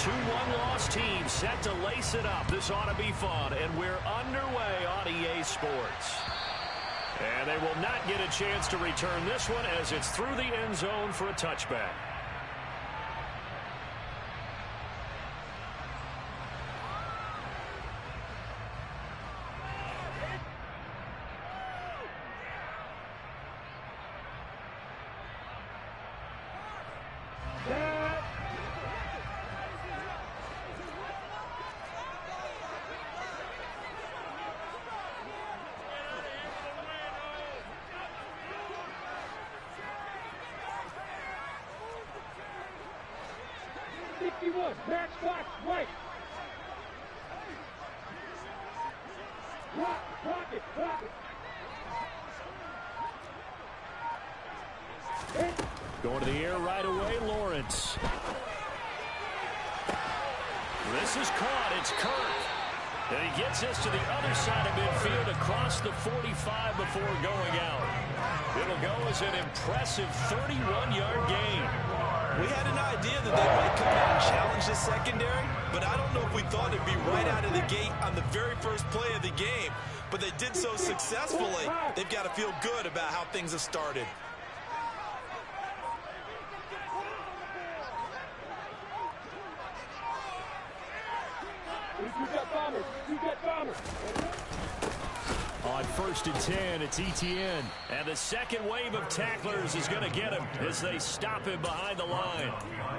Two one-loss teams set to lace it up. This ought to be fun, and we're underway on EA Sports. And they will not get a chance to return this one as it's through the end zone for a touchback. Match box right. Pocket. Going to the air right away, Lawrence. This is caught. It's Kirk. And he gets this to the other side of midfield across the 45 before going out. It'll go as an impressive 31-yard gain. We had an idea that they might come out and challenge the secondary, but I don't know if we thought it'd be right out of the gate on the very first play of the game. But they did so successfully, they've got to feel good about how things have started. You get bombers. On 1st and 10, it's Etienne. And the second wave of tacklers is going to get him as they stop him behind the line.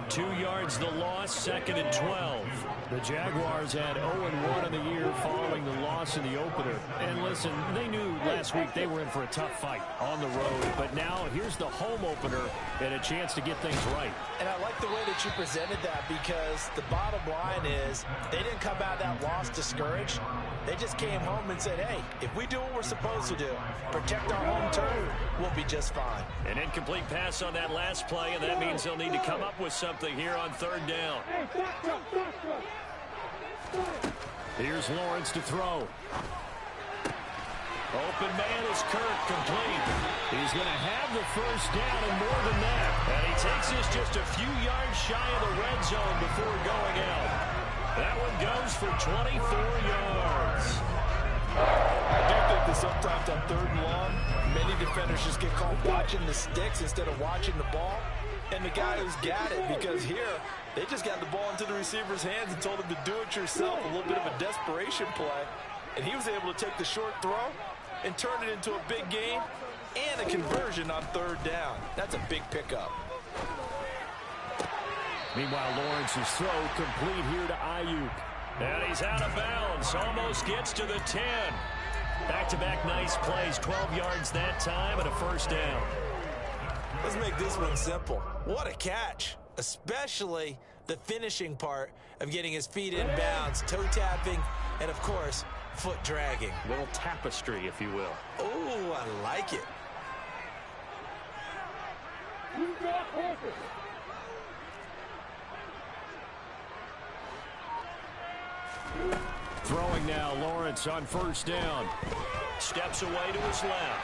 2 yards the loss, 2nd and 12. The Jaguars had 0-1 in the year following the loss in the opener. And listen, they knew last week they were in for a tough fight on the road. But now here's the home opener and a chance to get things right. And I like the way that you presented that, because the bottom line is they didn't come out of that loss discouraged. They just came home and said, hey, if we do what we're supposed to do, protect our home turf, we'll be just fine. An incomplete pass on that last play, and that means they'll need to come up with something here on 3rd down. Here's Lawrence to throw. Open man is Kirk, complete. He's going to have the first down and more than that. And he takes this just a few yards shy of the red zone before going out. That one goes for 24 yards. I do think that sometimes on 3rd and long, many defenders just get caught watching the sticks instead of watching the ball. And the guy who's got it, because here, they just got the ball into the receiver's hands and told him to do it yourself, a little bit of a desperation play. And he was able to take the short throw and turn it into a big gain and a conversion on 3rd down. That's a big pickup. Meanwhile, Lawrence's throw complete here to Ayuk. And he's out of bounds. Almost gets to the 10. Back-to-back nice plays. 12 yards that time and a first down. Let's make this one simple. What a catch, especially the finishing part of getting his feet in bounds, toe tapping, and of course, foot dragging. A little tapestry, if you will. Oh, I like it. Throwing now, Lawrence on 1st down. Steps away to his left.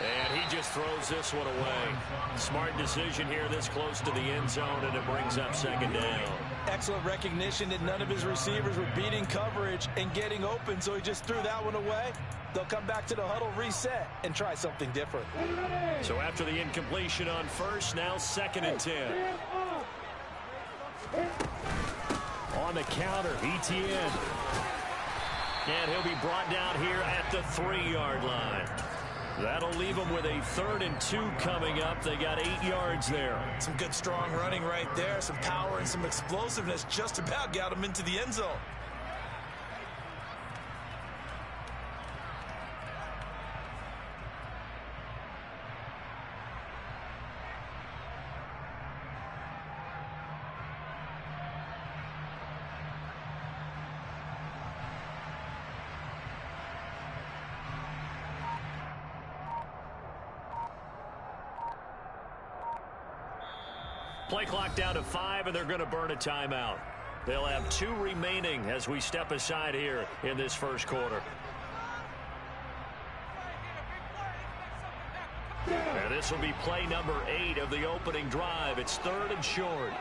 And he just throws this one away. Smart decision here this close to the end zone, and it brings up 2nd down. Excellent recognition that none of his receivers were beating coverage and getting open, so he just threw that one away. They'll come back to the huddle, reset, and try something different. So after the incompletion on 1st, now 2nd and 10. On the counter, Etienne. And he'll be brought down here at the 3-yard line. That'll leave them with a 3rd and 2 coming up. They got 8 yards there. Some good strong running right there. Some power and some explosiveness just about got them into the end zone. Play clock down to 5, and they're going to burn a timeout. They'll have 2 remaining as we step aside here in this 1st quarter. And this will be play number 8 of the opening drive. It's 3rd and short.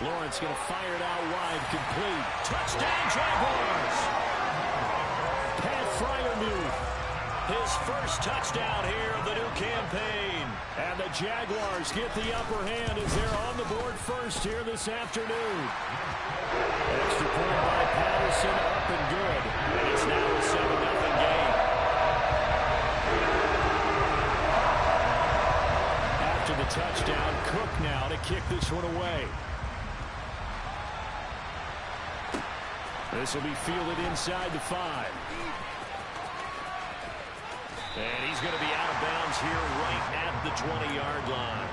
Lawrence going to fire it out wide, complete. Touchdown, Jaguars! Pat Freiermuth, his first touchdown here of the new campaign. And the Jaguars get the upper hand as they're on the board first here this afternoon. Extra point by Patterson, up and good. And it's now a 7-0 game. After the touchdown, Cook now to kick this one away. This will be fielded inside the 5. And he's going to be out of bounds here right at the 20-yard line.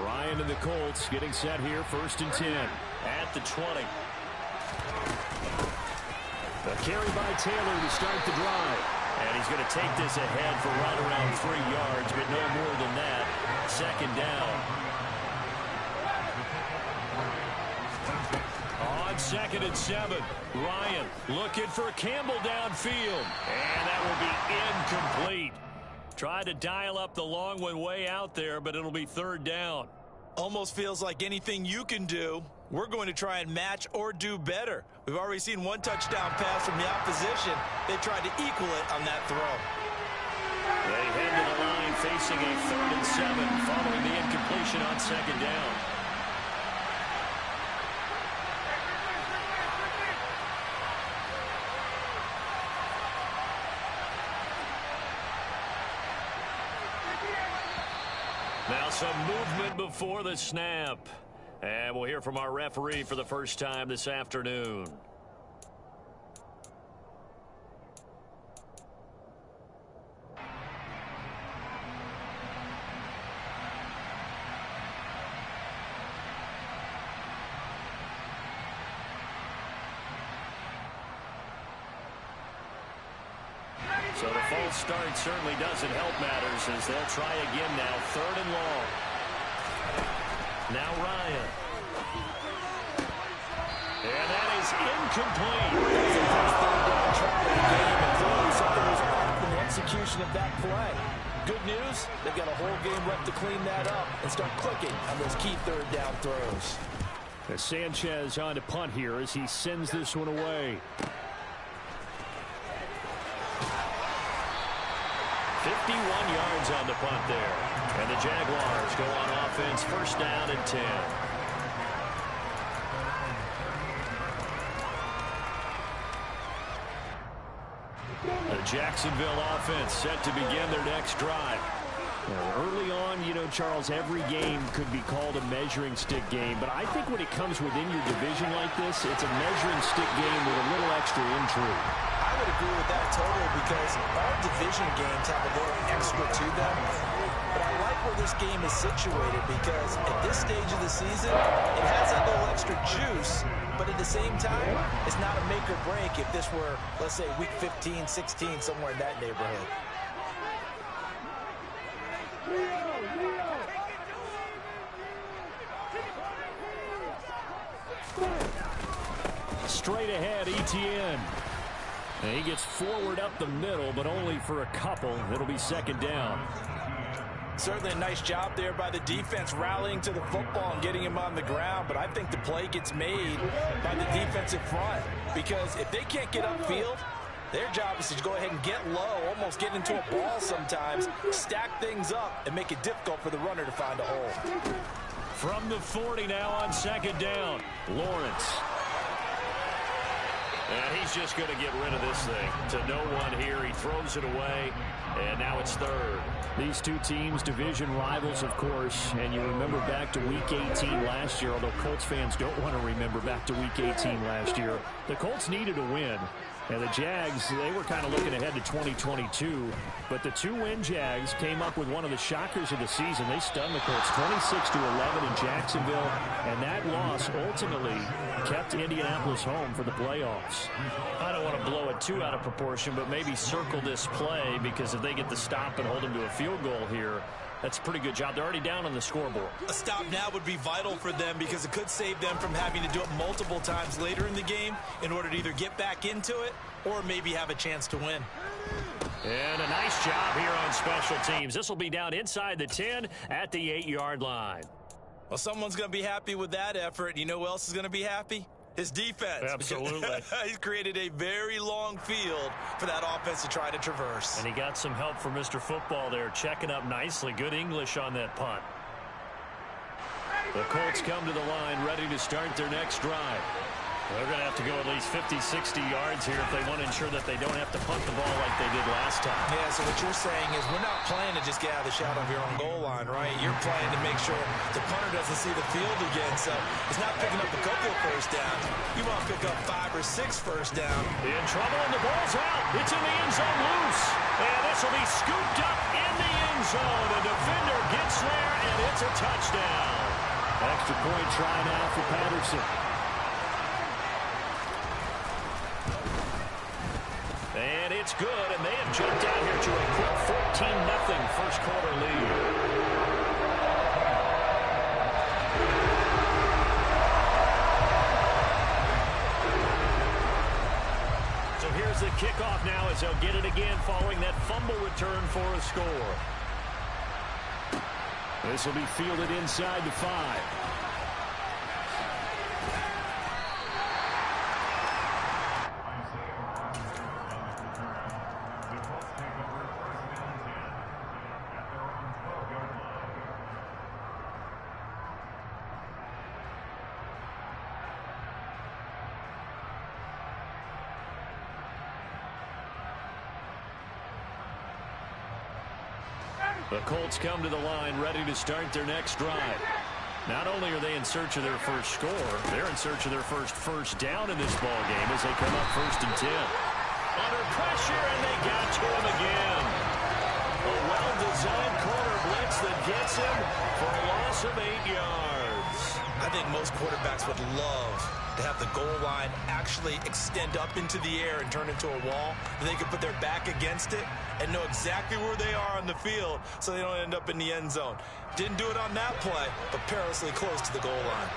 Ryan and the Colts getting set here, 1st and 10 at the 20. A carry by Taylor to start the drive. And he's going to take this ahead for right around 3 yards, but no more than that. 2nd down. On 2nd and 7, Ryan looking for Campbell downfield. And that will be incomplete. Tried to dial up the long one way out there, but it'll be 3rd down. Almost feels like anything you can do, we're going to try and match or do better. We've already seen one touchdown pass from the opposition. They tried to equal it on that throw. They head to the line facing a 3rd and 7 following the incompletion on 2nd down. Now some movement before the snap. And we'll hear from our referee for the first time this afternoon. So the false start certainly doesn't help matters as they'll try again now. 3rd and long. Now Ryan. And that is incomplete. That's the first 3rd down try of the game, and clearly something was off in the execution of that play. Good news, they've got a whole game left to clean that up and start clicking on those key 3rd down throws. As Sanchez on to punt here as he sends this one away. 51 yards on the punt there. And the Jaguars go on offense, 1st down and 10. The Jacksonville offense set to begin their next drive. Early on, you know, Charles, every game could be called a measuring stick game. But I think when it comes within your division like this, it's a measuring stick game with a little extra intrigue. I would agree with that totally because all division games have a little extra to them. But I like where this game is situated because at this stage of the season, it has that little extra juice. But at the same time, it's not a make or break if this were, let's say, week 15, 16, somewhere in that neighborhood. Straight ahead, Etienne. And he gets forward up the middle, but only for a couple. It'll be 2nd down. Certainly a nice job there by the defense rallying to the football and getting him on the ground, but I think the play gets made by the defensive front because if they can't get upfield, their job is to go ahead and get low, almost get into a ball sometimes, stack things up, and make it difficult for the runner to find a hole. From the 40 now on 2nd down, Lawrence. And he's just going to get rid of this thing to no one here. He throws it away, and now it's 3rd. These two teams, division rivals, of course, and you remember back to Week 18 last year, although Colts fans don't want to remember back to Week 18 last year. The Colts needed a win, and the Jags, they were kind of looking ahead to 2022, but the 2-win Jags came up with one of the shockers of the season. They stunned the Colts 26-11 in Jacksonville, and that loss ultimately kept Indianapolis home for the playoffs. I don't want to blow it too out of proportion, but maybe circle this play, because if they get the stop and hold them to a field goal here, that's a pretty good job. They're already down on the scoreboard. A stop now would be vital for them, because it could save them from having to do it multiple times later in the game in order to either get back into it or maybe have a chance to win. And a nice job here on special teams. This will be down inside the 10 at the 8-yard line. Well, someone's going to be happy with that effort. You know who else is going to be happy? His defense. Absolutely. He's created a very long field for that offense to try to traverse. And he got some help from Mr. Football there, checking up nicely. Good English on that punt. The Colts come to the line, ready to start their next drive. They're going to have to go at least 50, 60 yards here if they want to ensure that they don't have to punt the ball like they did last time. Yeah, so what you're saying is we're not playing to just get out of the shadow of your own goal line, right? You're playing to make sure the punter doesn't see the field again. So it's not picking up a couple of first downs. You want to pick up 5 or 6 first down. In trouble, and the ball's out. It's in the end zone loose. And this will be scooped up in the end zone. The defender gets there, and it's a touchdown. Extra point try now for Patterson. And it's good, and they have jumped out here to a quick 14-0 first quarter lead. So here's the kickoff now as they'll get it again following that fumble return for a score. This will be fielded inside the 5. The Colts come to the line ready to start their next drive. Not only are they in search of their first score, they're in search of their first down in this ball game as they come up 1st and 10. Under pressure, and they got to him again. A well-designed corner blitz that gets him for a loss of 8 yards. I think most quarterbacks would love to have the goal line actually extend up into the air and turn into a wall. They could put their back against it and know exactly where they are on the field so they don't end up in the end zone. Didn't do it on that play, but perilously close to the goal line.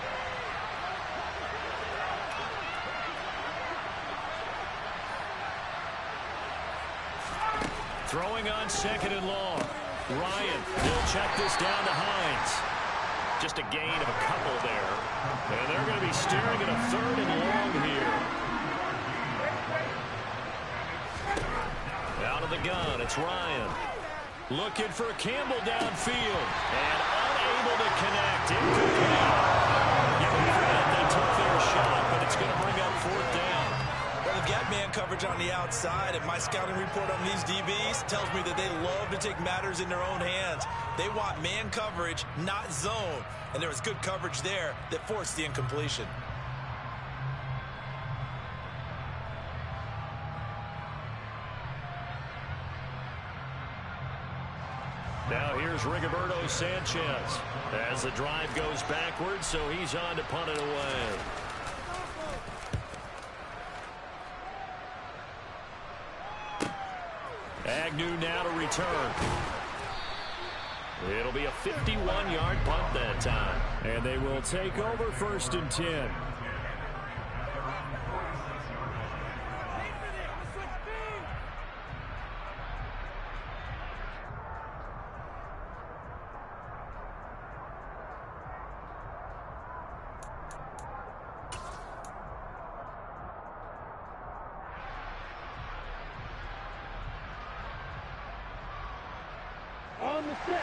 Throwing on 2nd and long. Ryan will check this down to Hines. Just a gain of a couple there. And they're going to be staring at a 3rd and long here. Out of the gun, it's Ryan. Looking for Campbell downfield. And unable to connect. Incomplete. Give them credit, they took their shot, but it's going to bring up 4th down. Well, they've got man coverage on the outside, and my scouting report on these DBs tells me that they love to take matters in their own hands. They want man coverage, not zone. And there was good coverage there that forced the incompletion. Now here's Rigoberto Sanchez as the drive goes backwards, so he's on to punt it away. Agnew now to return. It'll be a 51-yard punt that time. And they will take over 1st and 10.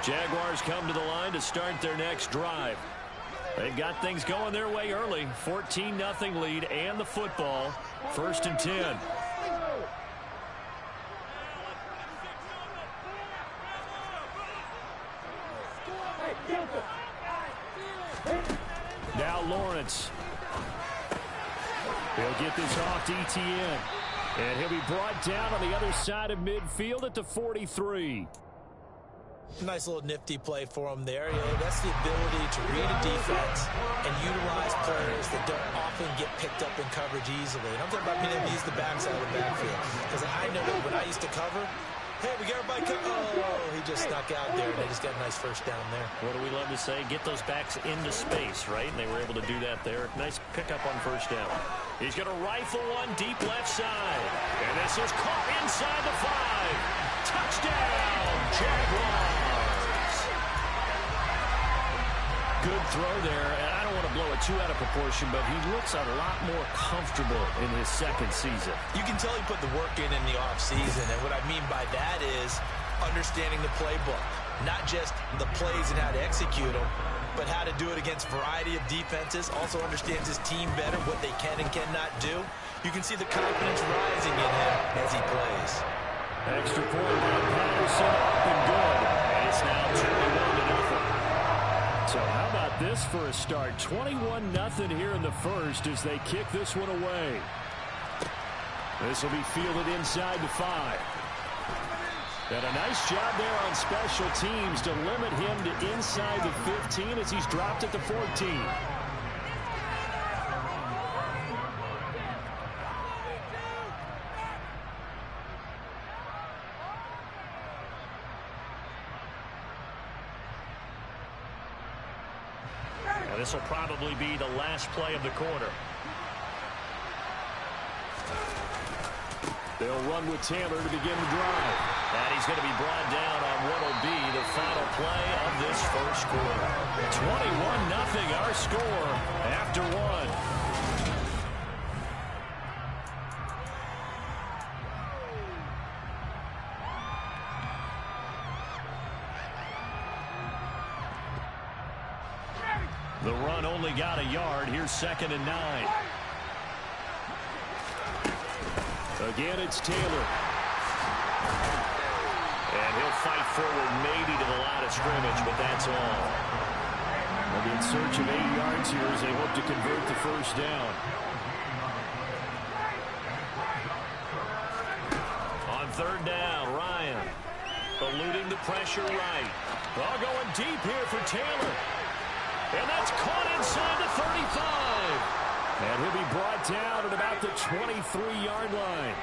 Jaguars come to the line to start their next drive. They've got things going their way early. 14-0 lead and the football. 1st and 10. Now Lawrence. He'll get this off to ETN. And he'll be brought down on the other side of midfield at the 43. Nice little nifty play for him there. Yeah, that's the ability to read a defense and utilize players that don't often get picked up in coverage easily. And I'm talking about being able to use the backside of the backfield. Because I know that when I used to cover, hey, we got everybody oh, he just snuck out there, and they just got a nice first down there. What do we love to say? Get those backs into space, right? And they were able to do that there. Nice pickup on first down. He's going to rifle one deep left side. And this is caught inside the 5. Touchdown, Jaguars. Good throw there, and I don't want to blow it too out of proportion, but he looks a lot more comfortable in his second season. You can tell he put the work in the offseason, and what I mean by that is understanding the playbook. Not just the plays and how to execute them, but how to do it against a variety of defenses. Also understands his team better, what they can and cannot do. You can see the confidence rising in him as he plays. Extra point by Patterson, up and good. And it's now 21-0. So how about this for a start? 21-0 here in the first as they kick this one away. This will be fielded inside the 5. And a nice job there on special teams to limit him to inside the 15 as he's dropped at the 14. This will probably be the last play of the quarter. They'll run with Taylor to begin the drive. And he's going to be brought down on what will be the final play of this first quarter. 21-0 our score after one. The run only got a yard. Here's 2nd and 9. Again, it's Taylor. And he'll fight forward maybe to the line of scrimmage, but that's all. They'll be in search of 8 yards here as they hope to convert the first down. On 3rd down, Ryan eluding the pressure right. Ball going deep here for Taylor. And that's caught inside the 35. And he'll be brought down at about the 23-yard line.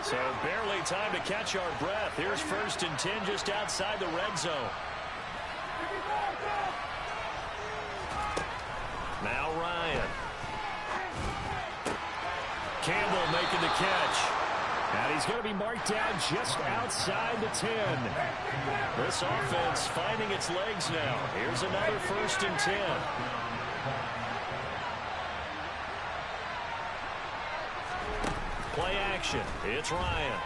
So barely time to catch our breath. Here's 1st and 10 just outside the red zone. Now Ryan. Campbell making the catch. And he's going to be marked down just outside the 10. This offense finding its legs now. Here's another 1st and 10. Play action. It's Ryan.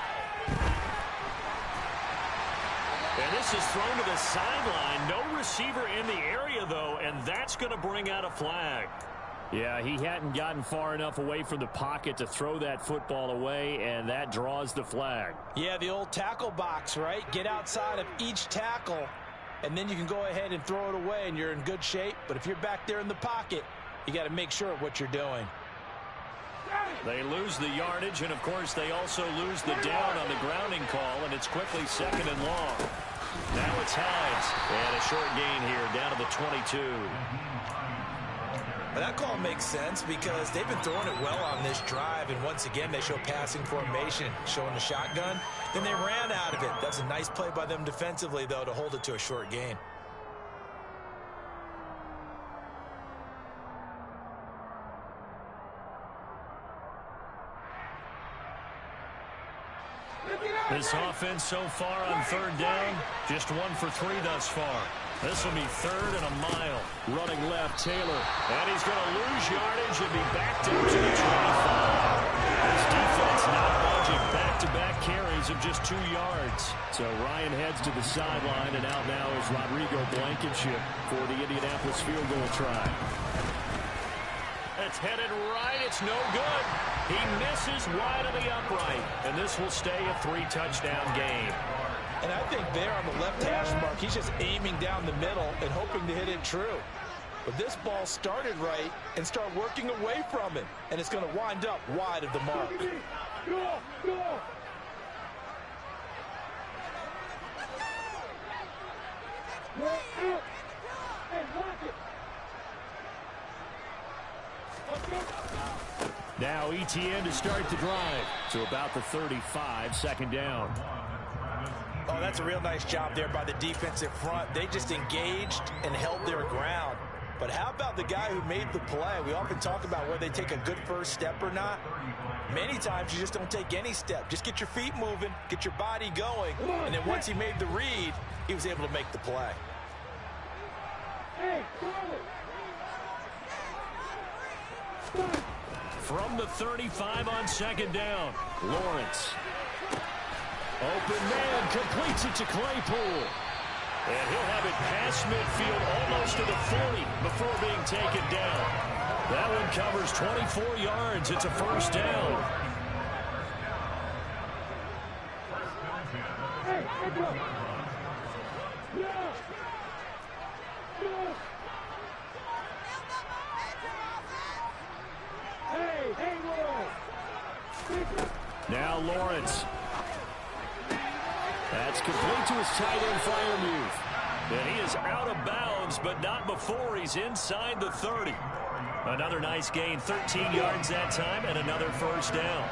And this is thrown to the sideline. No receiver in the area, though, and that's going to bring out a flag. Yeah, he hadn't gotten far enough away from the pocket to throw that football away, and that draws the flag. Yeah, the old tackle box, right? Get outside of each tackle, and then you can go ahead and throw it away, and you're in good shape. But if you're back there in the pocket, you got to make sure of what you're doing. They lose the yardage, and, of course, they also lose the down on the grounding call, and it's quickly 2nd and long. Now it's Hines, and a short gain here down to the 22. That call makes sense because they've been throwing it well on this drive, and once again they show passing formation, showing the shotgun. Then they ran out of it. That's a nice play by them defensively, though, to hold it to a short gain. This offense so far on 3rd down, just 1 for 3 thus far. This will be 3rd and a mile. Running left, Taylor. And he's going to lose yardage and be backed up to the 25. This defense not budging. Back-to-back carries of just 2 yards. So Ryan heads to the sideline, and out now is Rodrigo Blankenship for the Indianapolis field goal try. It's headed right. It's no good. He misses wide of the upright. And this will stay a 3-touchdown game. And I think there on the left hash mark, he's just aiming down the middle and hoping to hit it true. But this ball started right and start working away from it. And it's going to wind up wide of the mark. Roll out. And lock it. Let's go. Now ETN to start the drive to about the 35, second down. Oh, that's a real nice job there by the defensive front. They just engaged and held their ground. But how about the guy who made the play? We often talk about whether they take a good first step or not. Many times you just don't take any step. Just get your feet moving, get your body going, and then once he made the read, he was able to make the play. Hey, throw it. From the 35 on second down, Lawrence. Open man, completes it to Claypool. And he'll have it past midfield, almost to the 40 before being taken down. That one covers 24 yards. It's a first down. Hey, go. Yeah. Yeah. Hey, now Lawrence. That's complete to his tight end, Freiermuth. And he is out of bounds, but not before he's inside the 30. Another nice gain, 13 yards that time, and another first down.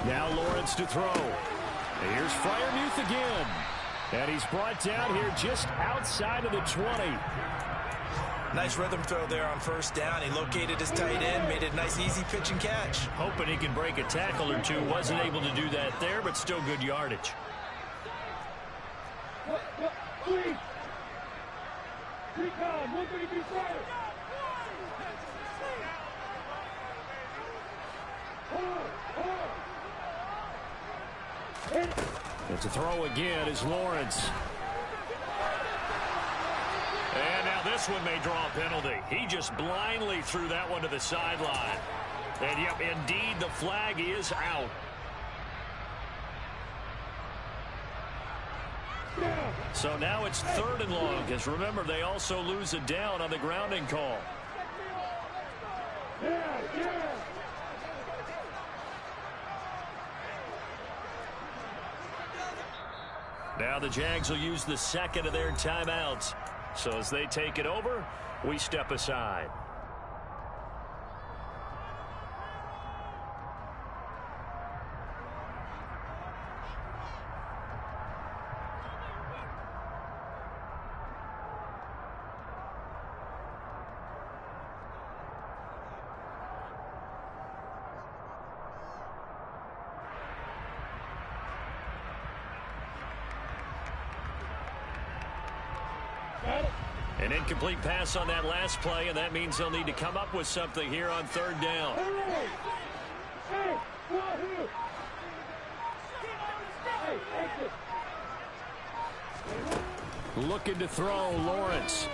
Now Lawrence to throw. Here's Freiermuth again. And he's brought down here just outside of the 20. Nice rhythm throw there on first down. He located his tight end, made it a nice easy pitch and catch. Hoping he can break a tackle or two. Wasn't able to do that there, but still good yardage. Please. Recon, 132 fire. It's a throw again is Lawrence. And now this one may draw a penalty. He just blindly threw that one to the sideline. And yep, indeed, the flag is out. So now it's 3rd and long, because remember, they also lose a down on the grounding call. Now the Jags will use the second of their timeouts. So as they take it over, we step aside. An incomplete pass on that last play, and that means they'll need to come up with something here on 3rd down. Looking to throw, Lawrence.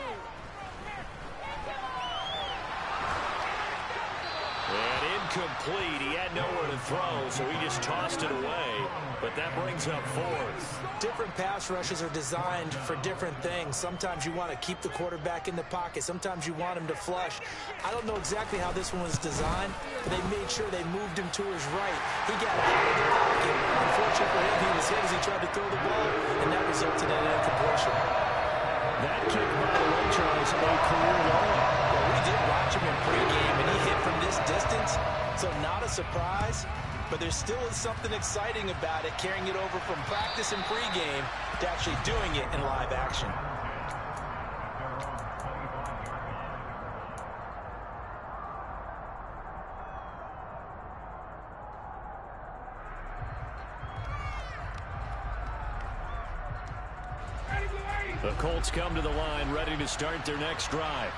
And incomplete. He had nowhere to throw, so he just tossed it away. But that brings up 4th. Different pass rushes are designed for different things. Sometimes you want to keep the quarterback in the pocket. Sometimes you want him to flush. I don't know exactly how this one was designed, but they made sure they moved him to his right. He got out of the pocket. Unfortunately for him, he was hit as he tried to throw the ball, and that resulted in an incompletion. That kick, by the way, Charles, a career low. Well, we did watch him in pregame, and he hit from this distance, so not a surprise. But there still is something exciting about it, carrying it over from practice and pregame to actually doing it in live action. The Colts come to the line, ready to start their next drive.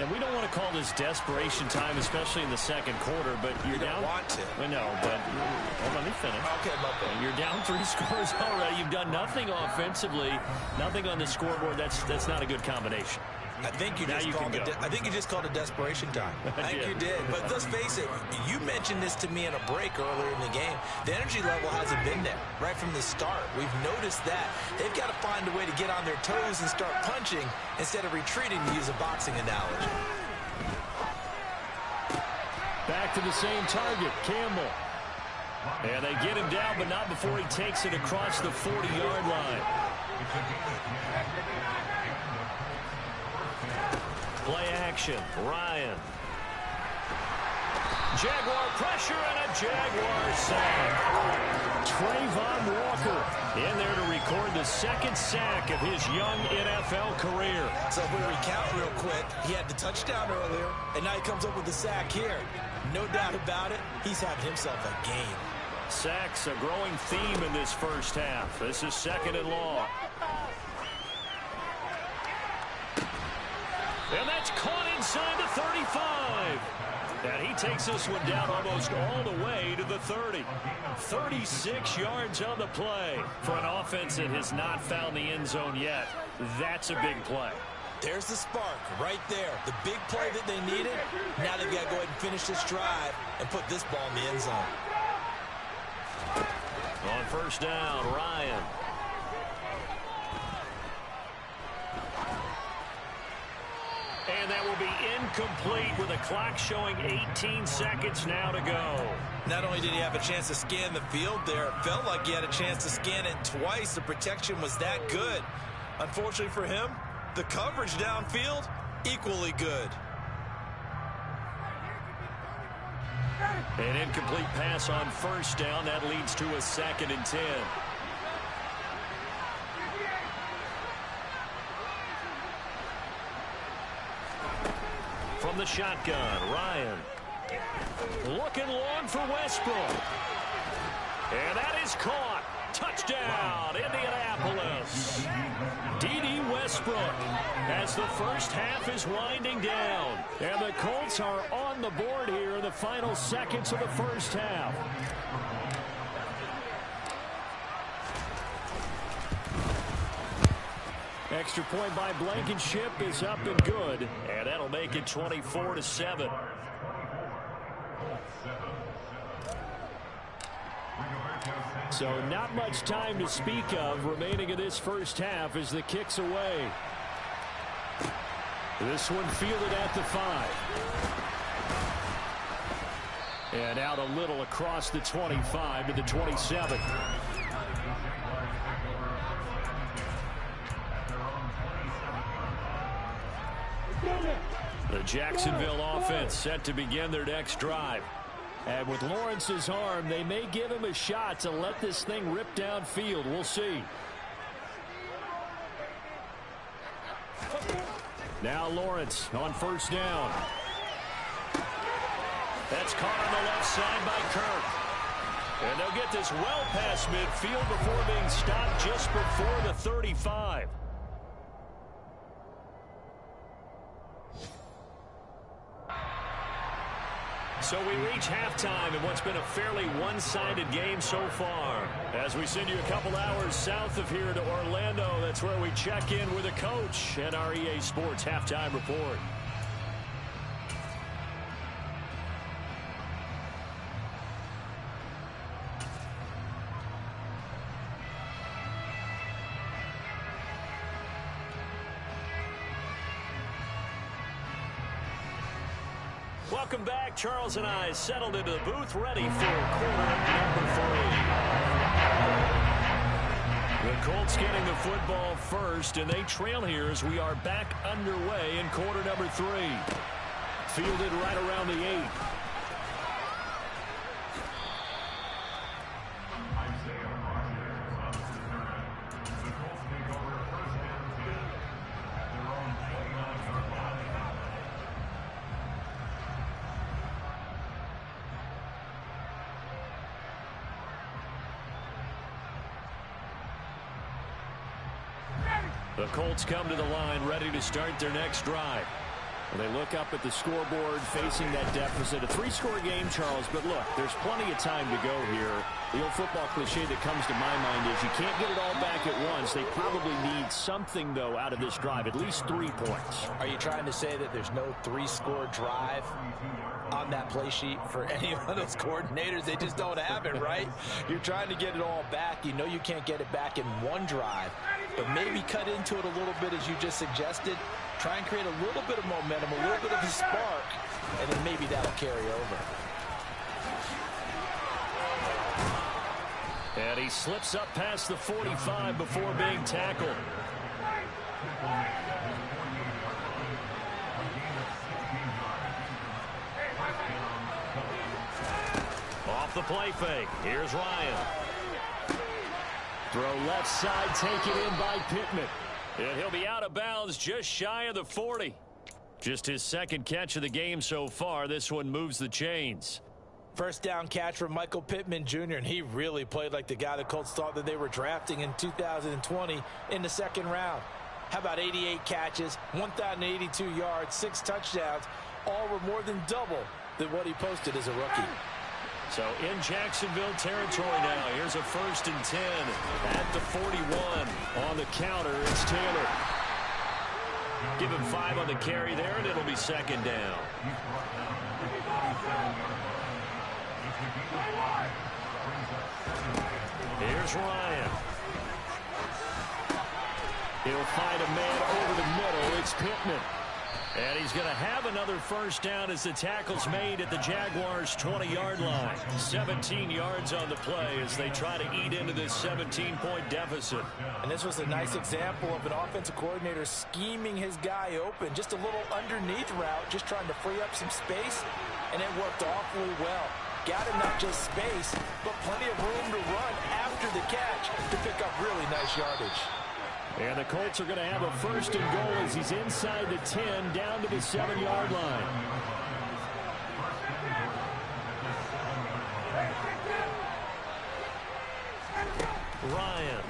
And we don't want to call this desperation time, especially in the second quarter, but you're down. You don't want to. I know, but hold on, let me finish. Okay, my bad. You're down 3 scores already. You've done nothing offensively, nothing on the scoreboard. That's not a good combination. I think you just called it desperation time. I think you did. But let's face it, you mentioned this to me in a break earlier in the game. The energy level hasn't been there right from the start. We've noticed that. They've got to find a way to get on their toes and start punching instead of retreating, to use a boxing analogy. Back to the same target, Campbell. And they get him down, but not before he takes it across the 40-yard line. Play action, Ryan. Jaguar pressure and a Jaguar sack. Twan Walker in there to record the second sack of his young NFL career. So if we recount real quick, he had the touchdown earlier, and now he comes up with the sack here. No doubt about it, he's having himself a game. Sacks a growing theme in this first half. This is 2nd and long. And that's caught inside the 35. And he takes this one down almost all the way to the 30. 36 yards on the play. For an offense that has not found the end zone yet, that's a big play. There's the spark right there. The big play that they needed. Now they've got to go ahead and finish this drive and put this ball in the end zone. On first down, Ryan. And that will be incomplete with the clock showing 18 seconds now to go. Not only did he have a chance to scan the field there, it felt like he had a chance to scan it twice. The protection was that good. Unfortunately for him, the coverage downfield, equally good. An incomplete pass on first down. That leads to a 2nd and 10. From the shotgun, Ryan. Looking long for Westbrook. And that is caught. Touchdown, Indianapolis. D.D. Westbrook as the first half is winding down. And the Colts are on the board here in the final seconds of the first half. Extra point by Blankenship is up and good. And that'll make it 24-7. So not much time to speak of remaining in this first half as the kick's away. This one fielded at the 5. And out a little across the 25 to the 27. The Jacksonville offense set to begin their next drive. And with Lawrence's arm, they may give him a shot to let this thing rip downfield. We'll see. Now Lawrence on first down. That's caught on the left side by Kirk. And they'll get this well past midfield before being stopped just before the 35. So we reach halftime in what's been a fairly one-sided game so far. As we send you a couple hours south of here to Orlando, that's where we check in with a coach and our EA Sports Halftime Report. Welcome back. Charles and I settled into the booth ready for quarter number 3. The Colts getting the football first, and they trail here as we are back underway in quarter number 3. Fielded right around the 8. The Colts come to the line ready to start their next drive. Well, they look up at the scoreboard facing that deficit. A 3-score game, Charles, but look, there's plenty of time to go here. The old football cliche that comes to my mind is you can't get it all back at once. They probably need something, though, out of this drive, at least 3 points. Are you trying to say that there's no 3-score drive on that play sheet for any of those coordinators? They just don't have it, right? You're trying to get it all back. You know you can't get it back in one drive, but maybe cut into it a little bit as you just suggested. Try and create a little bit of momentum, a little bit of a spark, and then maybe that'll carry over. And he slips up past the 45 before being tackled. Off the play fake. Here's Ryan. Throw left side, taken in by Pittman. And he'll be out of bounds just shy of the 40. Just his second catch of the game so far. This one moves the chains. First down catch for Michael Pittman Jr., and he really played like the guy the Colts thought that they were drafting in 2020 in the second round. How about 88 catches, 1,082 yards, 6 touchdowns, all were more than double than what he posted as a rookie. So in Jacksonville territory now. Here's a 1st and 10 at the 41. On the counter, it's Taylor. Give him 5 on the carry there, and it'll be 2nd down. Here's Ryan. He'll find a man over the middle. It's Pittman. And he's going to have another 1st down as the tackle's made at the Jaguars' 20-yard line. 17 yards on the play as they try to eat into this 17-point deficit. And this was a nice example of an offensive coordinator scheming his guy open. Just a little underneath route, just trying to free up some space, and it worked awfully well. Got him not just space, but plenty of room to run after the catch to pick up really nice yardage. And the Colts are going to have a 1st and goal as he's inside the 10, down to the 7-yard line. Ryan.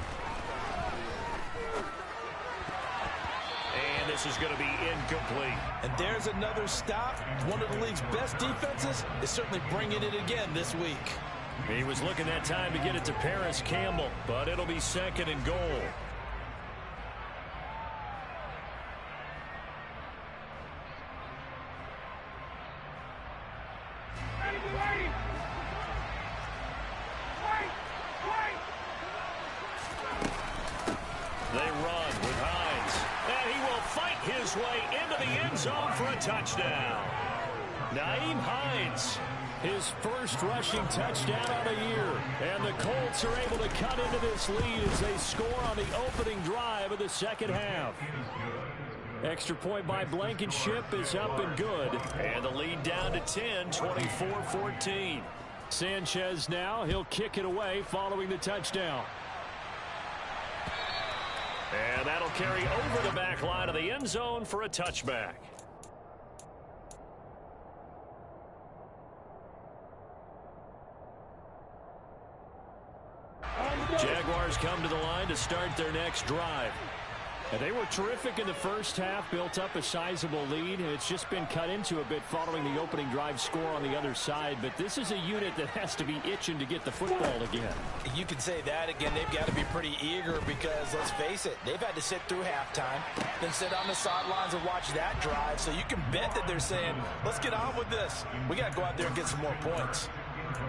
And this is going to be incomplete. And there's another stop. One of the league's best defenses is certainly bringing it again this week. He was looking that time to get it to Paris Campbell, but it'll be 2nd and goal. They run with Hines. And he will fight his way into the end zone for a touchdown. Nyheim Hines, his first rushing touchdown of the year. And the Colts are able to cut into this lead as they score on the opening drive of the second half. Extra point by Blankenship is up and good. And the lead down to 10, 24-14. Sanchez now, he'll kick it away following the touchdown. And that'll carry over the back line of the end zone for a touchback. Jaguars come to the line to start their next drive. And they were terrific in the first half, built up a sizable lead. It's just been cut into a bit following the opening drive score on the other side. But this is a unit that has to be itching to get the football again. You can say that again. They've got to be pretty eager because, let's face it, they've had to sit through halftime, then sit on the sidelines and watch that drive. So you can bet that they're saying, let's get on with this. We got to go out there and get some more points.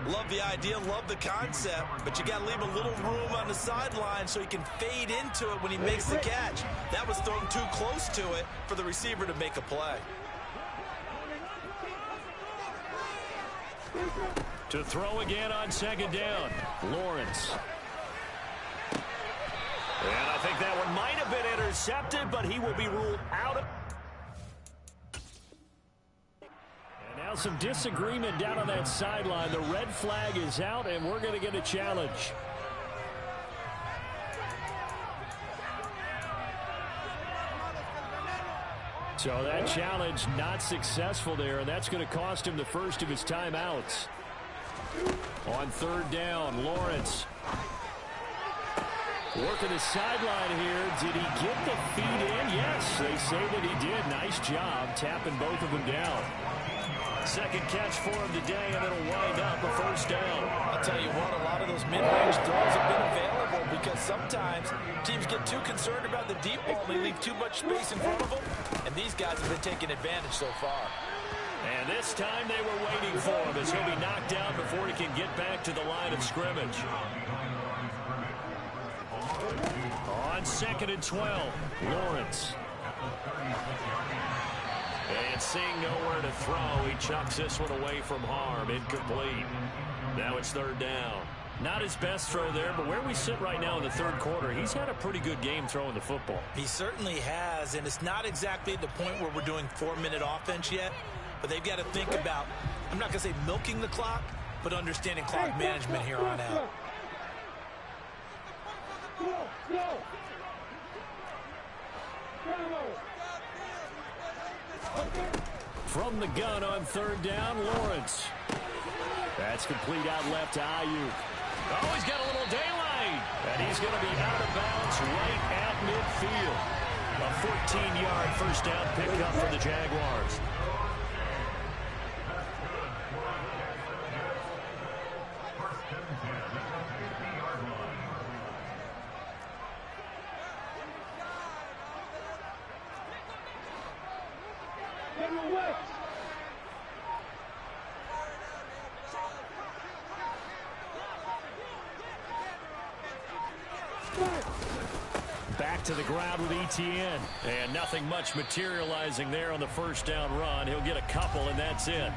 Love the idea, love the concept, but you got to leave a little room on the sideline so he can fade into it when he makes the catch. That was thrown too close to it for the receiver to make a play. To throw again on 2nd down, Lawrence. And I think that one might have been intercepted, but he will be ruled out of. Now some disagreement down on that sideline. The red flag is out, and we're going to get a challenge. So that challenge not successful there, and that's going to cost him the first of his timeouts. On 3rd down, Lawrence. Working the sideline here. Did he get the feet in? Yes, they say that he did. Nice job tapping both of them down. Second catch for him today, and it'll wind up a 1st down. I'll tell you what, a lot of those mid-range throws have been available because sometimes teams get too concerned about the deep ball and they leave too much space in front of them, and these guys have been taking advantage so far. And this time they were waiting for him as he'll be knocked down before he can get back to the line of scrimmage. On 2nd and 12, Lawrence. And seeing nowhere to throw, he chucks this one away from harm. Incomplete. Now it's 3rd down. Not his best throw there, but where we sit right now in the third quarter, he's had a pretty good game throwing the football. He certainly has, and it's not exactly at the point where we're doing 4-minute offense yet, but they've got to think about, I'm not going to say milking the clock, but understanding clock management here on out. From the gun on third down, Lawrence. That's complete out left to Ayuk. Oh, he's got a little daylight. And he's going to be out of bounds right at midfield. A 14-yard first down pickup for the Jaguars. Back to the ground with Etienne. And nothing much materializing there on the first down run. He'll get a couple, and that's it.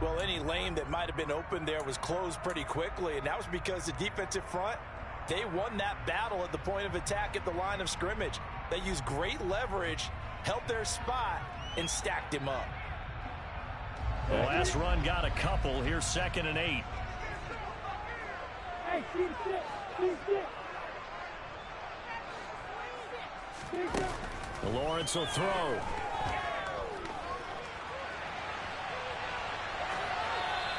Well, any lane that might have been open there was closed pretty quickly, and that was because the defensive front, they won that battle at the point of attack at the line of scrimmage. They used great leverage, held their spot, and stacked him up. The last run got a couple. Here's 2nd and 8. Hey, Lawrence will throw.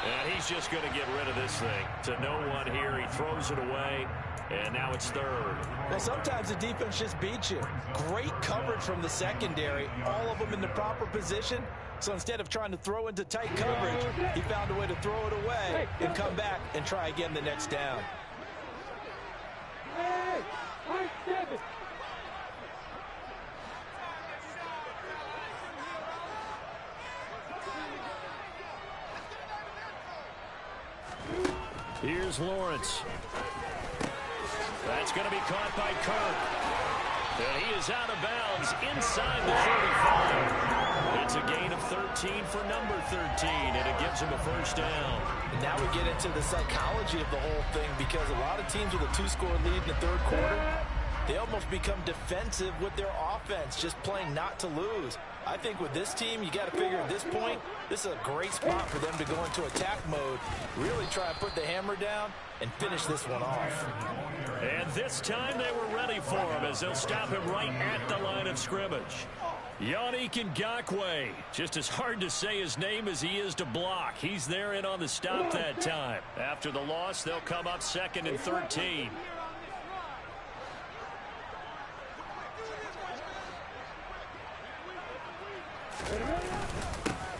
And he's just going to get rid of this thing to no one here. He throws it away, and now it's 3rd. Well, sometimes the defense just beats you. Great coverage from the secondary, all of them in the proper position. So instead of trying to throw into tight coverage, he found a way to throw it away and come back and try again the next down. Hey, 7. Here's Lawrence. That's going to be caught by Kirk. And he is out of bounds inside the 35. It's a gain of 13 for number 13, and it gives him a first down. And now we get into the psychology of the whole thing, because a lot of teams with a 2-score lead in the third quarter, they almost become defensive with their offense, just playing not to lose. I think with this team, you got to figure at this point, this is a great spot for them to go into attack mode, really try and put the hammer down and finish this one off. And this time they were ready for him as they'll stop him right at the line of scrimmage. Yannick Ngakoue, just as hard to say his name as he is to block. He's there in on the stop that time. After the loss, they'll come up 2nd and 13.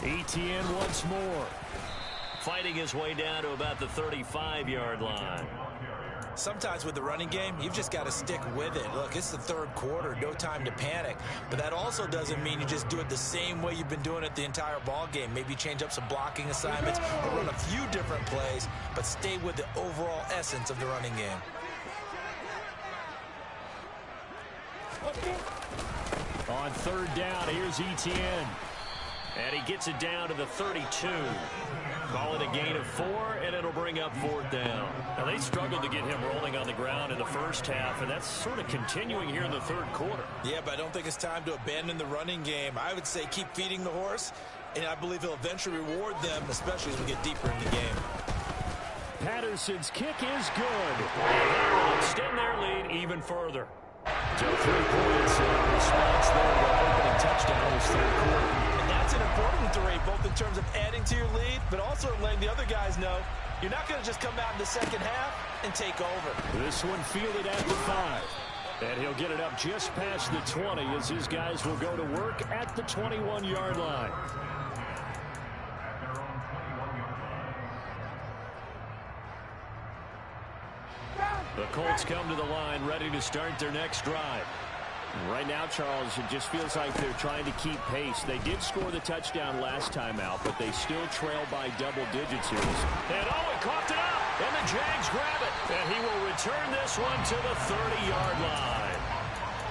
Etienne once more, fighting his way down to about the 35-yard line. Sometimes with the running game, you've just got to stick with it. Look, it's the third quarter, no time to panic. But that also doesn't mean you just do it the same way you've been doing it the entire ball game. Maybe change up some blocking assignments or run a few different plays, but stay with the overall essence of the running game. On third down, here's Etienne. And he gets it down to the 32. Call it a gain of 4, and it'll bring up 4th down. Now, they struggled to get him rolling on the ground in the first half, and that's sort of continuing here in the third quarter. Yeah, but I don't think it's time to abandon the running game. I would say keep feeding the horse, and I believe he'll eventually reward them, especially as we get deeper in the game. Patterson's kick is good. And they will extend their lead even further. So 3 points in response there. The opening touchdown was third quarter. And that's an important 3, both in terms of adding to your lead, but also letting the other guys know you're not going to just come out in the second half and take over. This one fielded at the 5. And he'll get it up just past the 20 as his guys will go to work at the 21-yard line. The Colts come to the line ready to start their next drive. Right now, Charles, it just feels like they're trying to keep pace. They did score the touchdown last time out, but they still trail by double digits here. And he coughed it up, and the Jags grab it. And he will return this one to the 30-yard line.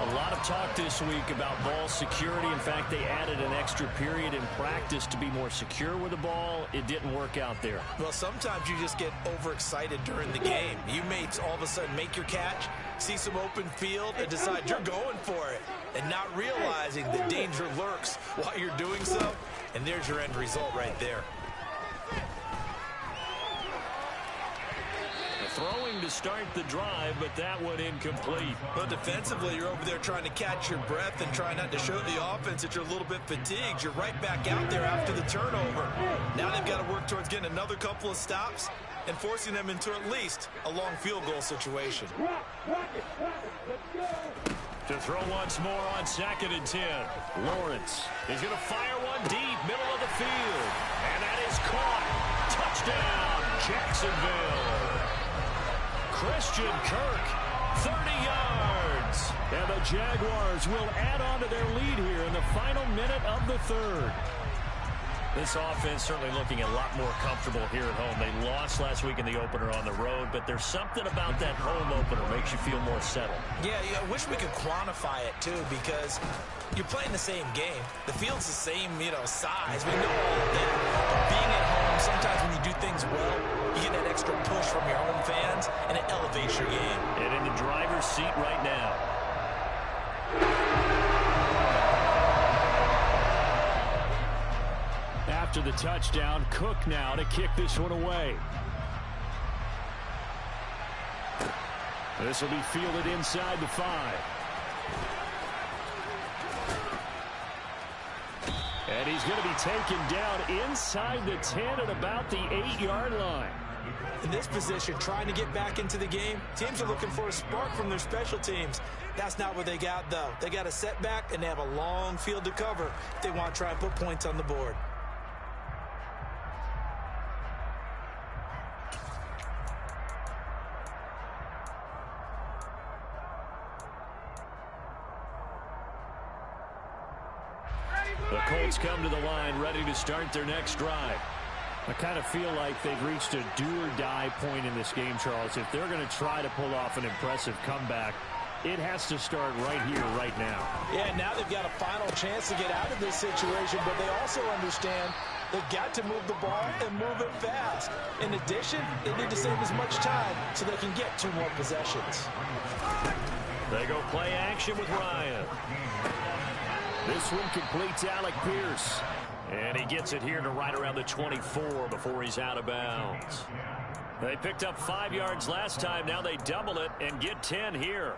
A lot of talk this week about ball security. In fact, they added an extra period in practice to be more secure with the ball. It didn't work out there. Well, sometimes you just get overexcited during the game. You may all of a sudden make your catch, see some open field, and decide you're going for it, and not realizing the danger lurks while you're doing so. And there's your end result right there. Throwing to start the drive, but that one incomplete. Well, defensively, you're over there trying to catch your breath and try not to show the offense that you're a little bit fatigued. You're right back out there after the turnover. Now they've got to work towards getting another couple of stops and forcing them into at least a long field goal situation. To throw once more on 2nd and 10. Lawrence is going to fire one deep, middle of the field. And that is caught. Touchdown, Jacksonville. Christian Kirk, 30 yards. And the Jaguars will add on to their lead here in the final minute of the third. This offense certainly looking a lot more comfortable here at home. They lost last week in the opener on the road, but there's something about that home opener makes you feel more settled. Yeah, I wish we could quantify it, too, because you're playing the same game. The field's the same, size. We know all of that. But being at home, sometimes when you do things well, you get that extra push from your home fans, and it elevates your game. And in the driver's seat right now. After the touchdown, Cook now to kick this one away. This will be fielded inside the 5. And he's going to be taken down inside the 10 at about the 8-yard line. In this position, trying to get back into the game, teams are looking for a spark from their special teams. That's not what they got, though. They got a setback, and they have a long field to cover if they want to try and put points on the board. The Colts come to the line ready to start their next drive. I kind of feel like they've reached a do-or-die point in this game, Charles. If they're going to try to pull off an impressive comeback, it has to start right here, right now. Yeah, now they've got a final chance to get out of this situation, but they also understand they've got to move the ball and move it fast. In addition, they need to save as much time so they can get 2 more possessions. They go play action with Ryan. This one completes Alec Pierce. And he gets it here to right around the 24 before he's out of bounds. They picked up 5 yards last time. Now they double it and get 10 here.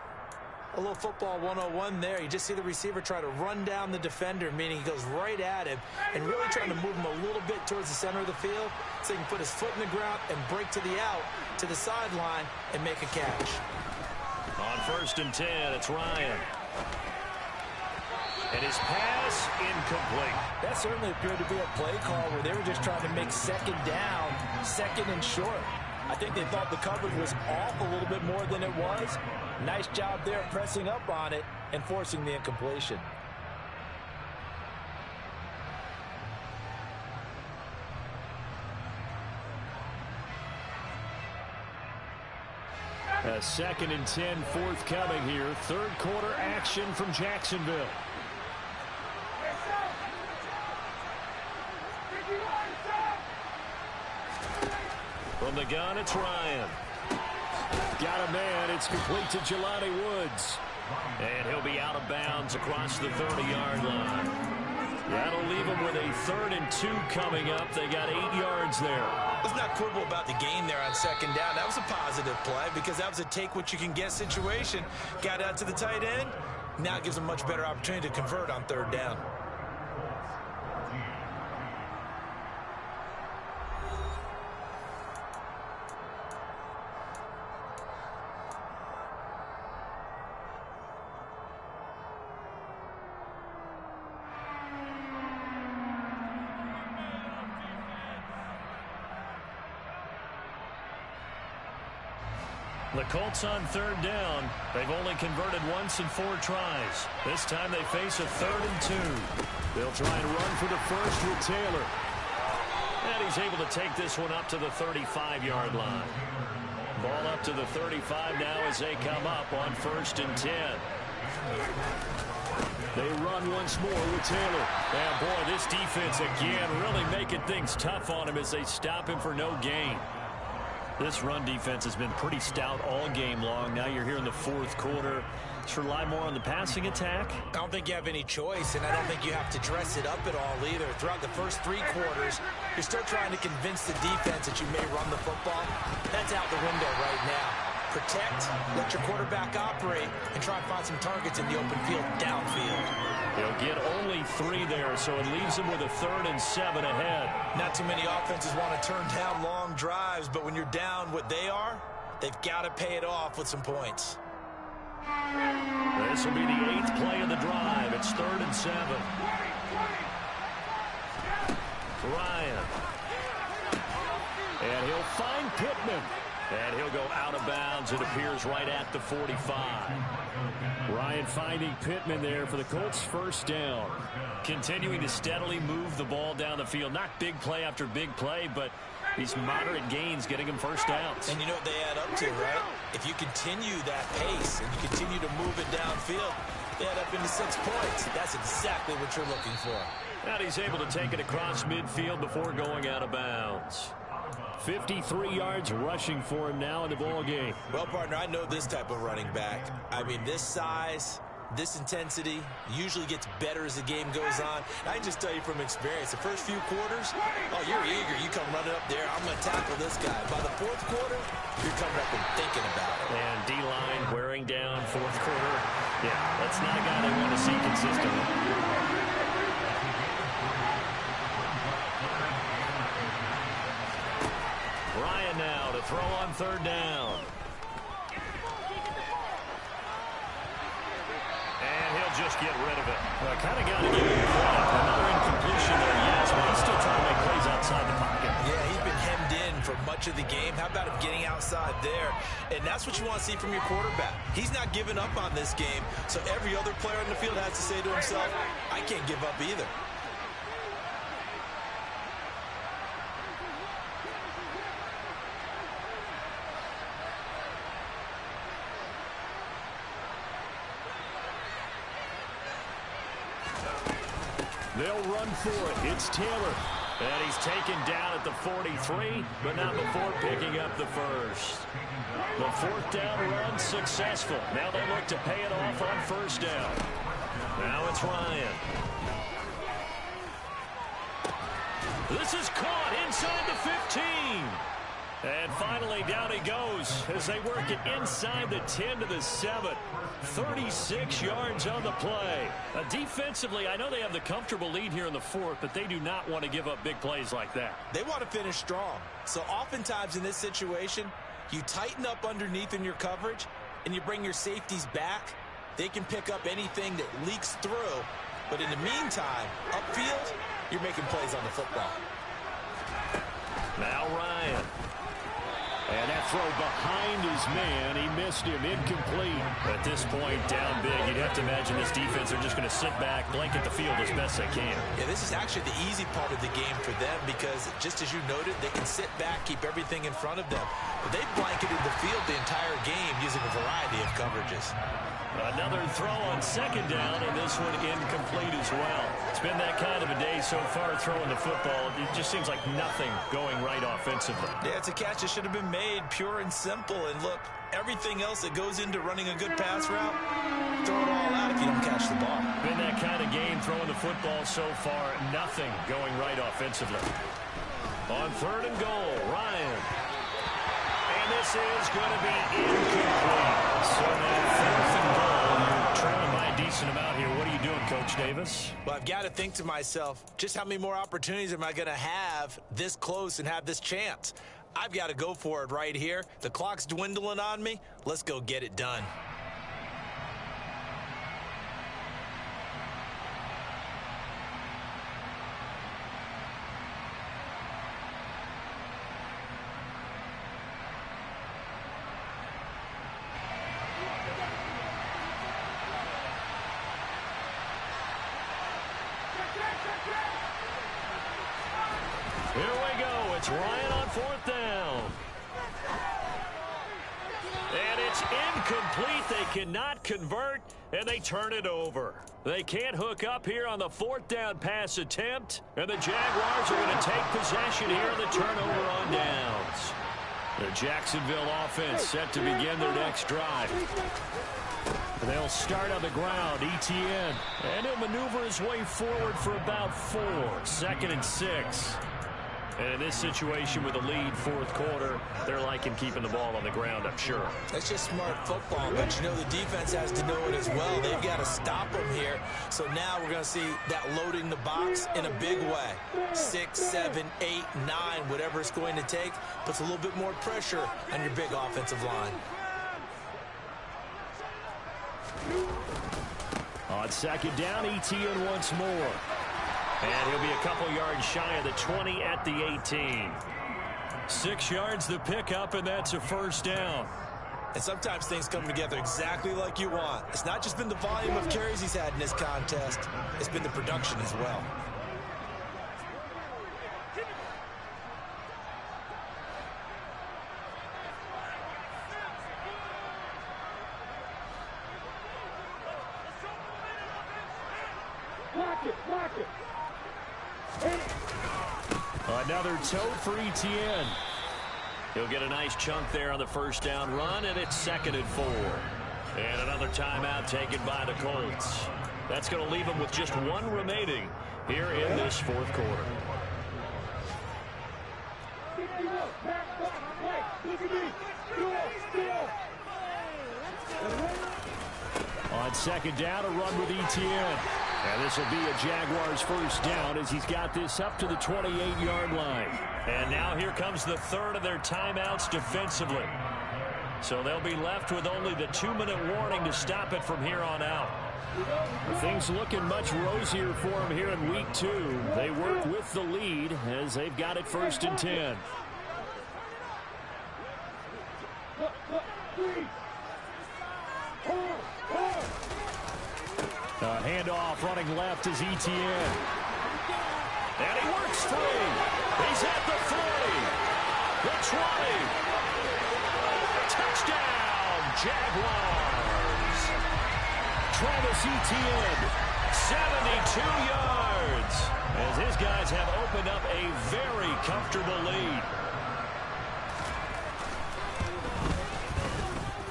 A little football 101 there. You just see the receiver try to run down the defender, meaning he goes right at him and really trying to move him a little bit towards the center of the field so he can put his foot in the ground and break to the out, to the sideline, and make a catch. On 1st and 10, it's Ryan. And his pass incomplete. That certainly appeared to be a play call where they were just trying to make 2nd down, 2nd and short. I think they thought the coverage was off a little bit more than it was. Nice job there pressing up on it and forcing the incompletion. A 2nd and 10 forthcoming here. 3rd quarter action from Jacksonville. From the gun, it's Ryan. Got a man. It's complete to Jelani Woods. And he'll be out of bounds across the 30-yard line. That'll leave him with a 3rd and 2 coming up. They got 8 yards there. Let's not quibble about the gain there on 2nd down. That was a positive play because that was a take-what-you-can-get situation. Got out to the tight end. Now it gives them a much better opportunity to convert on 3rd down. The Colts on 3rd down. They've only converted once in 4 tries. This time they face a 3rd and 2. They'll try and run for the first with Taylor. And he's able to take this one up to the 35-yard line. Ball up to the 35 now as they come up on 1st and 10. They run once more with Taylor. And, boy, this defense, again, really making things tough on him as they stop him for no gain. This run defense has been pretty stout all game long. Now you're here in the fourth quarter. Just rely more on the passing attack. I don't think you have any choice, and I don't think you have to dress it up at all either. Throughout the first 3 quarters, you're still trying to convince the defense that you may run the football. That's out the window right now. Protect, let your quarterback operate, and try and find some targets in the open field downfield. He'll get only 3 there, so it leaves him with a 3rd and 7 ahead. Not too many offenses want to turn down long drives, but when you're down what they are, they've got to pay it off with some points. This will be the 8th play of the drive. It's 3rd and 7. Ryan. And he'll find Pittman. And he'll go out of bounds, it appears, right at the 45. Ryan finding Pittman there for the Colts' first down. Continuing to steadily move the ball down the field. Not big play after big play, but these moderate gains getting him first downs. And you know what they add up to, right? If you continue that pace and you continue to move it downfield, they add up into 6 points. That's exactly what you're looking for. And he's able to take it across midfield before going out of bounds. 53 yards rushing for him now in the ball game. Well, partner, I know this type of running back. I mean, this size, this intensity usually gets better as the game goes on. I can just tell you from experience, the first few quarters, oh, you're eager. You come running up there. I'm going to tackle this guy. By the 4th quarter, you're coming up and thinking about it. And D-line wearing down 4th quarter. Yeah, that's not a guy they want to see consistently. Ryan now to throw on 3rd down. And he'll just get rid of it. Well, kind of got to give him credit. Another incompletion there, yes, but he's still trying to make plays outside the pocket. Yeah, he's been hemmed in for much of the game. How about him getting outside there? And that's what you want to see from your quarterback. He's not giving up on this game, so every other player in the field has to say to himself, I can't give up either. They'll run for it. It's Taylor. And he's taken down at the 43, but not before picking up the first. The 4th down run successful. Now they look to pay it off on 1st down. Now it's Ryan. This is caught inside the 15. And finally, down he goes as they work it inside the 10 to the 7. 36 yards on the play. Defensively, I know they have the comfortable lead here in the 4th, but they do not want to give up big plays like that. They want to finish strong. So oftentimes in this situation, you tighten up underneath in your coverage, and you bring your safeties back. They can pick up anything that leaks through. But in the meantime, upfield, you're making plays on the football. Now Ryan. And that throw behind his man. He missed him. Incomplete. At this point, down big. You'd have to imagine this defense are just going to sit back, blanket the field as best they can. Yeah, this is actually the easy part of the game for them because, just as you noted, they can sit back, keep everything in front of them. But they've blanketed the field the entire game using a variety of coverages. Another throw on 2nd down, and this one incomplete as well. It's been that kind of a day so far throwing the football. It just seems like nothing going right offensively. Yeah, it's a catch that should have been made, pure and simple. And look, everything else that goes into running a good pass route, throw it all out if you don't catch the ball. Been that kind of game throwing the football so far. Nothing going right offensively. On 3rd and goal, Ryan. And this is going to be incomplete. So now 4th and goal. You're trailing by a decent amount here. What are you doing, Coach Davis? Well, I've got to think to myself, just how many more opportunities am I going to have this close and have this chance? I've got to go for it right here. The clock's dwindling on me. Let's go get it done. Here we go. It's Ryan on 4th down. And it's incomplete. They cannot convert. and they turn it over. They can't hook up here on the 4th down pass attempt, and the Jaguars are going to take possession here on the turnover on downs. The Jacksonville offense set to begin their next drive. They'll start on the ground, ETN, and he'll maneuver his way forward for about 4, 2nd and 6. And in this situation with a lead 4th quarter, they're liking keeping the ball on the ground, I'm sure. That's just smart football, but you know the defense has to know it as well. They've got to stop them here. So now we're going to see that loading the box in a big way. 6, 7, 8, 9, whatever it's going to take, puts a little bit more pressure on your big offensive line. On 2nd down, ETN once more. And he'll be a couple yards shy of the 20 at the 18. 6 yards the pickup, and that's a 1st down. And sometimes things come together exactly like you want. It's not just been the volume of carries he's had in this contest. It's been the production as well. Block it. Another tote for ETN. He'll get a nice chunk there on the 1st down run, and it's 2nd and 4. And another timeout taken by the Colts. That's going to leave them with just 1 remaining here in this 4th quarter. On 2nd down, a run with ETN. And this will be a Jaguars 1st down as he's got this up to the 28-yard line. And now here comes the 3rd of their timeouts defensively. So they'll be left with only the 2-minute warning to stop it from here on out. Things looking much rosier for them here in week 2. They work with the lead as they've got it 1st and 10. Handoff running left is ETN. And he works free. He's at the 30. The 20. Touchdown, Jaguars. Travis Etienne, 72 yards. As his guys have opened up a very comfortable lead.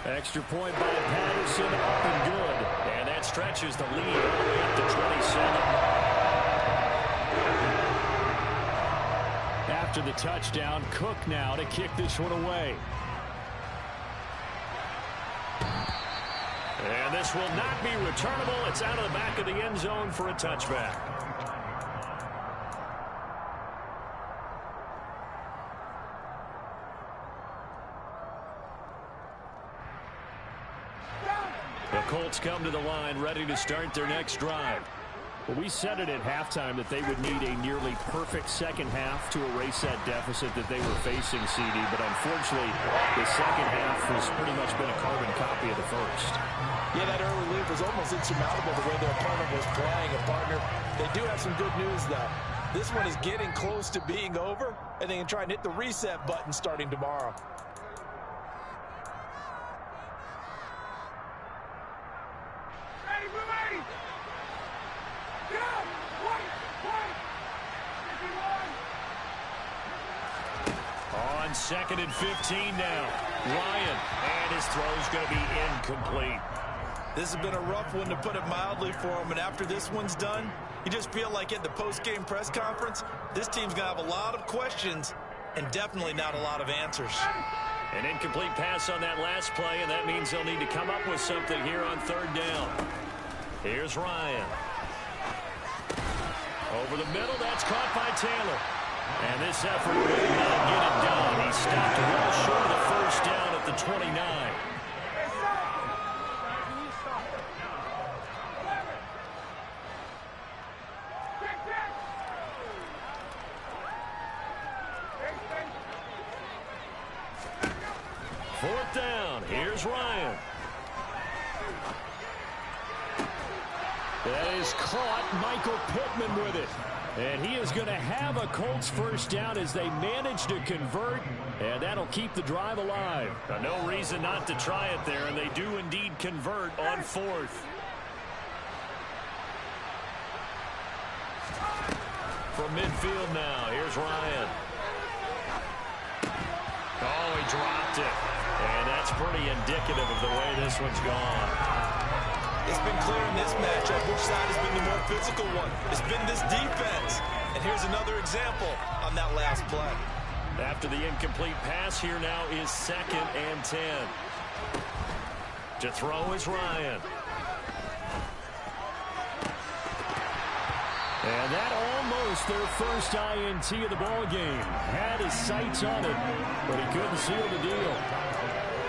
Extra point by Patterson, up and good. And that stretches the lead all the way up to 27. After the touchdown, Cook now to kick this one away. And this will not be returnable. It's out of the back of the end zone for a touchback. The Colts come to the line ready to start their next drive. Well, we said it at halftime that they would need a nearly perfect second half to erase that deficit that they were facing, CD. But unfortunately, the second half has pretty much been a carbon copy of the first. Yeah, that early lead was almost insurmountable the way their opponent was playing. And, partner, they do have some good news, though. This one is getting close to being over, and they can try and hit the reset button starting tomorrow. On 2nd and 15 now. Ryan, and his throw's going to be incomplete. This has been a rough one, to put it mildly, for him. And after this one's done, you just feel like at the post-game press conference, this team's going to have a lot of questions and definitely not a lot of answers. An incomplete pass on that last play, and that means they'll need to come up with something here on 3rd down. Here's Ryan. Over the middle, that's caught by Taylor. And this effort will not get it done. He stopped well short of the 1st down at the 29. Fourth down. Here's Ryan. That is caught. Michael Pittman with it. And he is going to have a Colts 1st down as they manage to convert, and that'll keep the drive alive. No reason not to try it there, and they do indeed convert on 4th. from midfield now. Here's Ryan. Oh, he dropped it. And that's pretty indicative of the way this one's gone. It's been clear in this matchup which side has been the more physical one. It's been this defense. And here's another example on that last play. After the incomplete pass, here now is 2nd and 10. To throw is Ryan. And that almost their first INT of the ball game. Had his sights on it, but he couldn't seal the deal.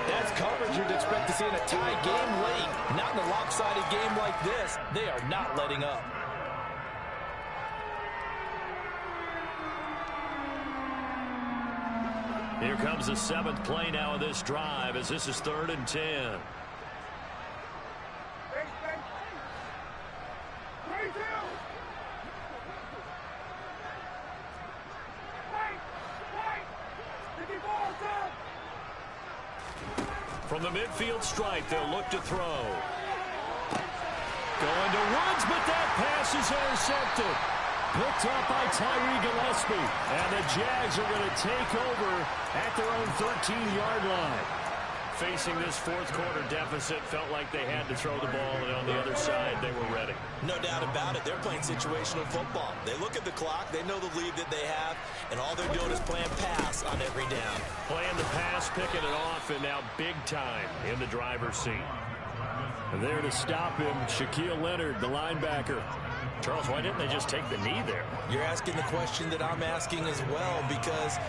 That's coverage you'd expect to see in a tie game late. Not in a lopsided game like this. They are not letting up. Here comes the 7th play now of this drive as this is 3rd and 10. From the midfield stripe, they'll look to throw. Going to Woods, but that pass is intercepted. Picked up by Tyree Gillespie. And the Jags are going to take over at their own 13-yard line. Facing this 4th quarter deficit, felt like they had to throw the ball, and on the other side, they were ready. No doubt about it. They're playing situational football. They look at the clock, they know the lead that they have, and all they're doing is playing pass on every down. Playing the pass, picking it off, and now big time in the driver's seat. And there to stop him, Shaquille Leonard, the linebacker. Charles, why didn't they just take the knee there? You're asking the question that I'm asking as well, because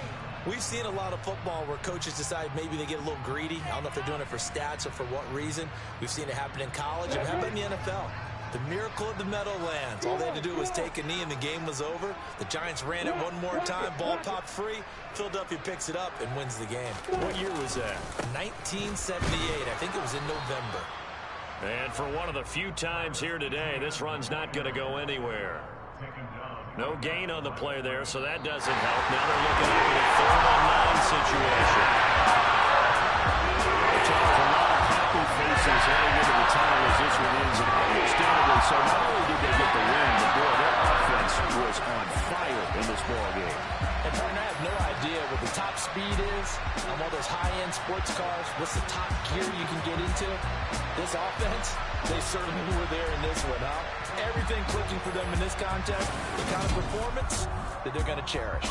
we've seen a lot of football where coaches decide maybe they get a little greedy. I don't know if they're doing it for stats or for what reason. We've seen it happen in college. And how about in the NFL? The miracle of the Meadowlands. All they had to do was take a knee and the game was over. The Giants ran it one more time. Ball popped free. Philadelphia picks it up and wins the game. What year was that? 1978. I think it was in November. And for one of the few times here today, this run's not going to go anywhere. No gain on the play there, so that doesn't help. Now they're looking at a 3rd and 9 situation. Charles, a lot of happy faces heading into the tunnel as this one is, and understandably so. Not only did they get the win, but boy, their offense was on fire in this ball game. And Twan, I have no idea what the top speed is on one of those high-end sports cars. What's the top gear you can get into? This offense, they certainly were there in this one, huh? Everything clicking for them in this contest, the kind of performance that they're going to cherish.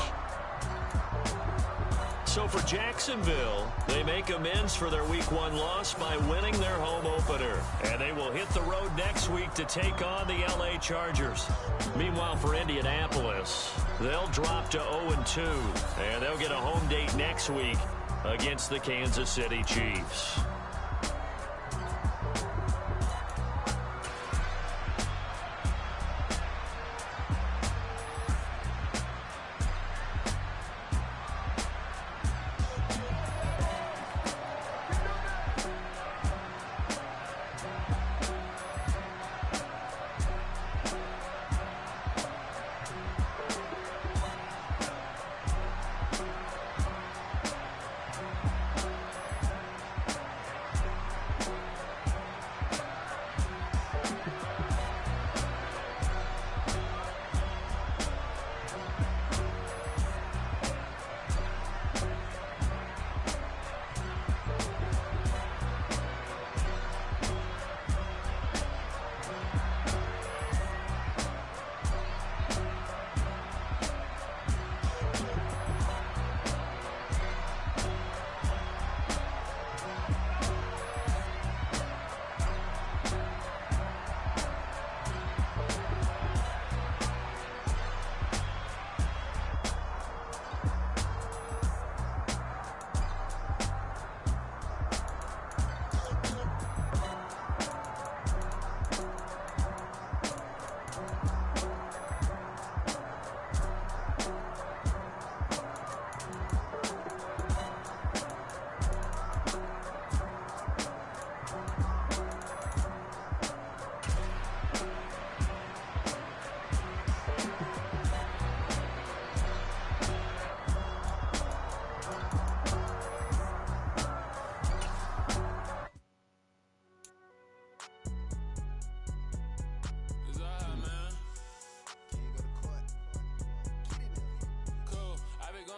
So for Jacksonville, they make amends for their Week 1 loss by winning their home opener. And they will hit the road next week to take on the LA Chargers. Meanwhile, for Indianapolis, they'll drop to 0-2. And they'll get a home date next week against the Kansas City Chiefs.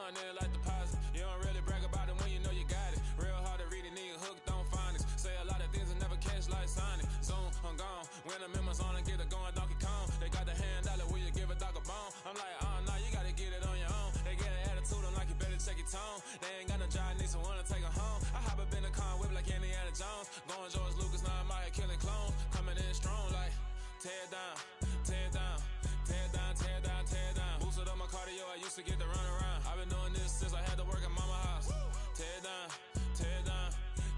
fun, nigga, like deposit. You don't really brag about it when you know you got it. Real hard to read it, nigga, hooked on phonics. Say a lot of things and never catch like Sonic. Zoom, I'm gone. When I'm in my zone and get it going, Donkey Kong. They got the hand dollar, will you give a dog a bone? I'm like, nah, you gotta get it on your own. They get an attitude, I'm like, you better check your tone. They ain't got no job, need someone to take her home. I hop up in the car, whip like Indiana Jones. Going George Lucas, now I'm out here killing clones. Coming in strong like, tear down, tear down, tear down, tear down, tear down. Boosted up my cardio, I used to get to run around. I've been doing this since I had to work at mama house. Tear down, tear down,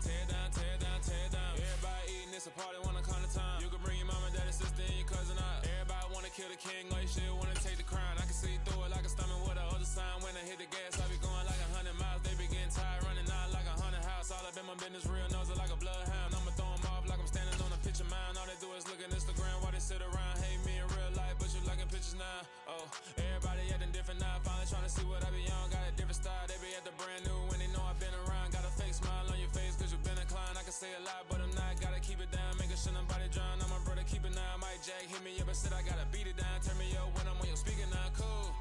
tear down, tear down, tear down. Everybody eating, it's a party, wanna come to time. You can bring your mama, daddy, sister, and your cousin out. Everybody wanna kill the king, or you shit wanna take the crown. I can see through it like a stomach with a other sign. When I hit the gas, I be going like 100 miles. They be getting tired, running out like 100 house. All up in my business, real nose like a bloodhound. I'ma throw them off like I'm standing on a picture mound. All they do is look at Instagram while they sit around. Hate me in real life, but you liking pictures now. Oh, everybody acting different now. Finally trying to see what I be on. Got a different style, they be at the brand new when they know I've been around. Got a fake smile on your face cause you been inclined. I can say a lot, but I'm not. Gotta keep it down, making sure nobody drown. I'm my brother, keep it now. Mike Jack hit me up and said I gotta beat it down. Turn me up when I'm on your speaker now, cool.